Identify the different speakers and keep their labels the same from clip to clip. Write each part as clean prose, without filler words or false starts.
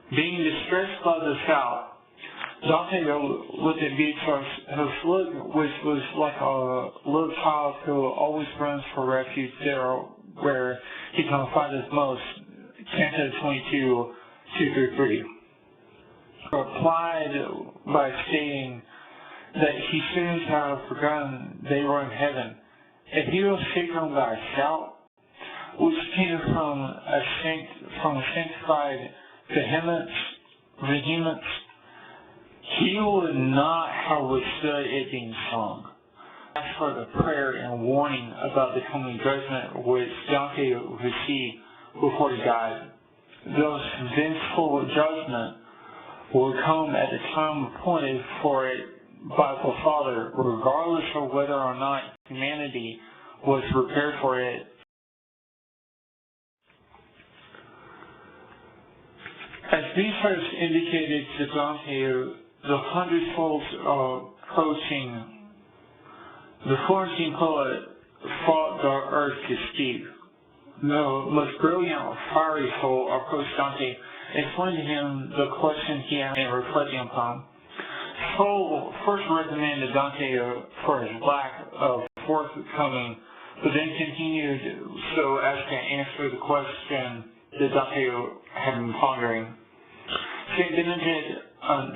Speaker 1: Being distressed by the shout, Dante looked at Beatrice's look, which was like a little child who always runs for refuge there where he confided most. Canto 22, 2-3. Replied by stating that he seems to have forgotten they were in heaven. If he was shaken by a shout, which came from a sanctified vehemence, he would not have withstood it being sung. As for the prayer and warning about the coming judgment which Dante received before he died, those vengeful judgment will come at the time appointed for it by the Father, regardless of whether or not humanity was prepared for it. As Beatrice indicated to Dante, the 100 souls approaching, the Florentine poet fought the earth to speak. The most brilliant, fiery soul approached Dante, explained to him the question he had been reflecting upon. Soul first recommended Dante for his lack of forthcoming, but then continued so as to answer the question that Dante had been pondering. St. Benedict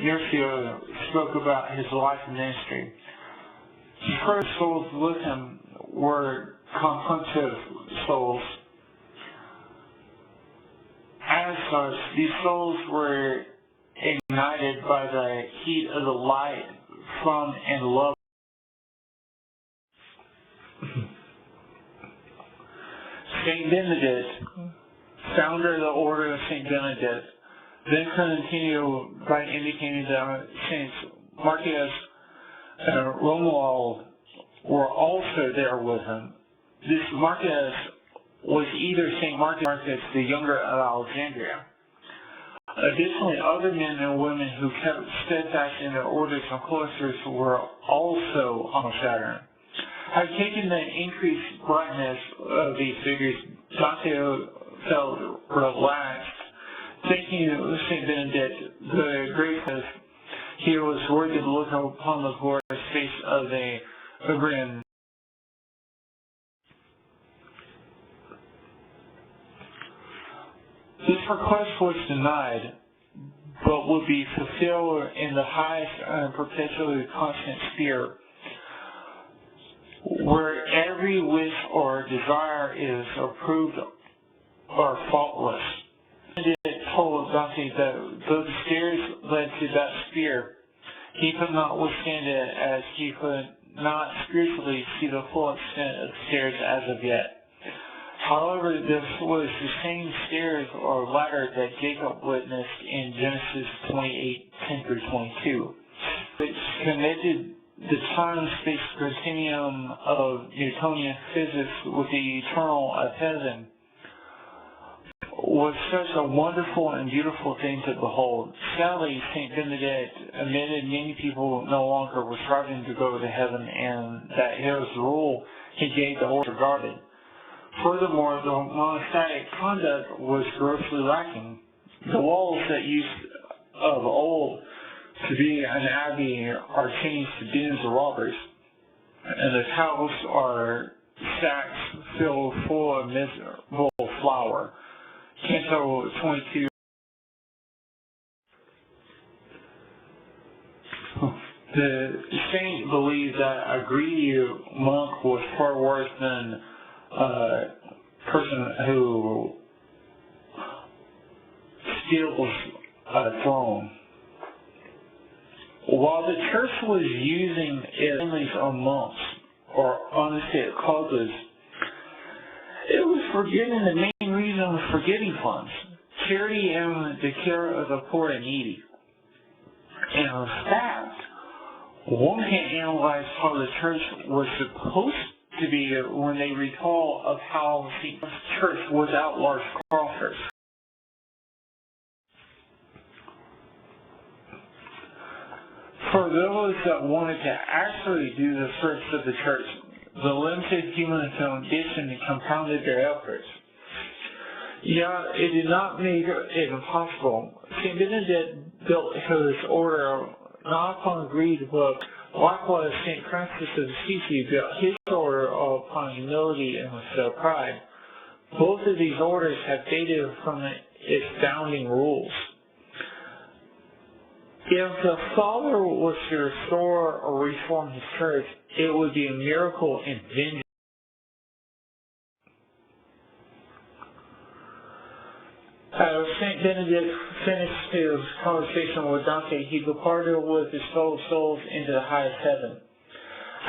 Speaker 1: Nursia spoke about his life and ministry. His first souls with him were contemplative souls. As such, these souls were ignited by the heat of the light from and love. St. Benedict, founder of the Order of St. Benedict, then continued by indicating that Saints Marcus and Romuald were also there with him. This Marcus was either St. Marcus the Younger of Alexandria. Additionally, other men and women who kept steadfast in their orders and cloisters were also on Saturn. Having taken the increased brightness of these figures, Dante felt relaxed, thinking of St. Benedict the Great, he was worthy to look upon the glorious face of the Abraham. This request was denied, but would be fulfilled in the highest and perpetually constant sphere, where every wish or desire is approved or faultless. It told Dante that though the stairs led to that sphere, he could not withstand it, as he could not spiritually see the full extent of the stairs as of yet. However, this was the same stairs or ladder that Jacob witnessed in Genesis 28:10-22, which connected the time-space continuum of Newtonian physics with the eternal of heaven, was such a wonderful and beautiful thing to behold. Sadly, St. Benedict admitted many people no longer were striving to go to heaven, and that his rule he gave the order regarded. Furthermore, the monastic conduct was grossly lacking. The walls that used of old to be an abbey are changed to dens of robbers, and the towels are sacks filled full of miserable flour. Canto 22. The saint believed that a greedy monk was far worse than a person who steals a throne. While the church was using its families of monks or unfit cultists, it was forgetting the main reason for getting funds: charity and the care of the poor and needy. And in fact, one can analyze how the church was supposed to be when they recall of how the church was out large coffers. For those that wanted to actually do the search of the church, the limited human condition compounded their efforts. Yeah, it did not make it impossible. St. Benedict built his order not upon greed, but likewise St. Francis of Assisi built his order upon humility and without pride. Both of these orders have faded from its founding rules. If the Father was to restore or reform his church, it would be a miracle in vengeance. As St. Benedict finished his conversation with Dante, he departed with his fellow souls into the highest heaven.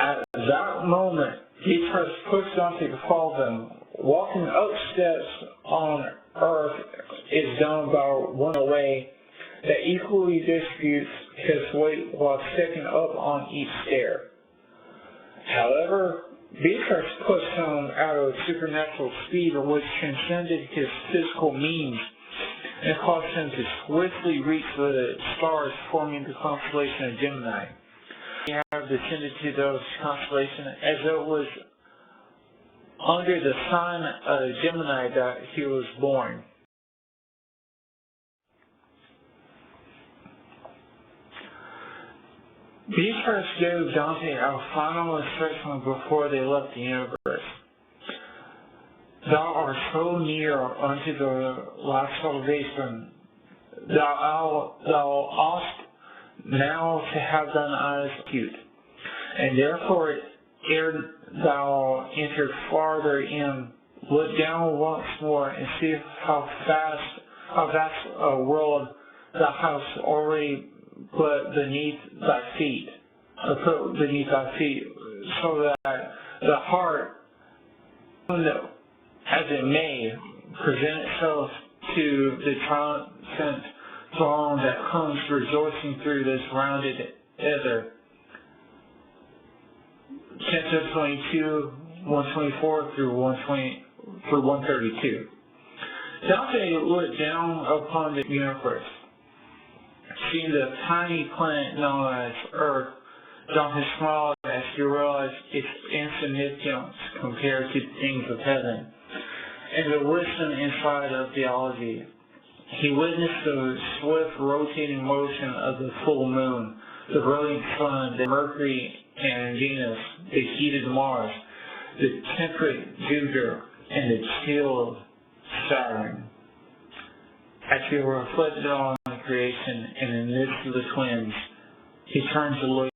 Speaker 1: At that moment, Jesus pushed Dante to follow them. Walking up steps on earth is done by one away that equally distributes his weight while stepping up on each stair. However, Beatrice pushed him out of supernatural speed which transcended his physical means and caused him to swiftly reach the stars forming the constellation of Gemini. He had descended to those constellations as it was under the sign of Gemini that he was born. Beatrice gave Dante a final instruction before they left the universe. Thou art so near unto the last salvation, thou oughtest now to have thine eyes acute, and therefore ere thou enter farther in, look down once more and see how vast a world thou hast already put beneath thy feet, so that the heart, as it may, present itself to the triumphant throng that comes rejoicing through this rounded ether. Chapter 22, 124 through 132. Dante looked down upon the universe. Seeing the tiny planet known as Earth, Dante smiled as he realized its insignificance compared to the things of heaven and the wisdom inside of theology. He witnessed the swift rotating motion of the full moon, the brilliant sun, the Mercury and Venus, the heated Mars, the temperate Jupiter, and the chilled Saturn. As he reflected on the creation and in the midst of the twins, he turned to look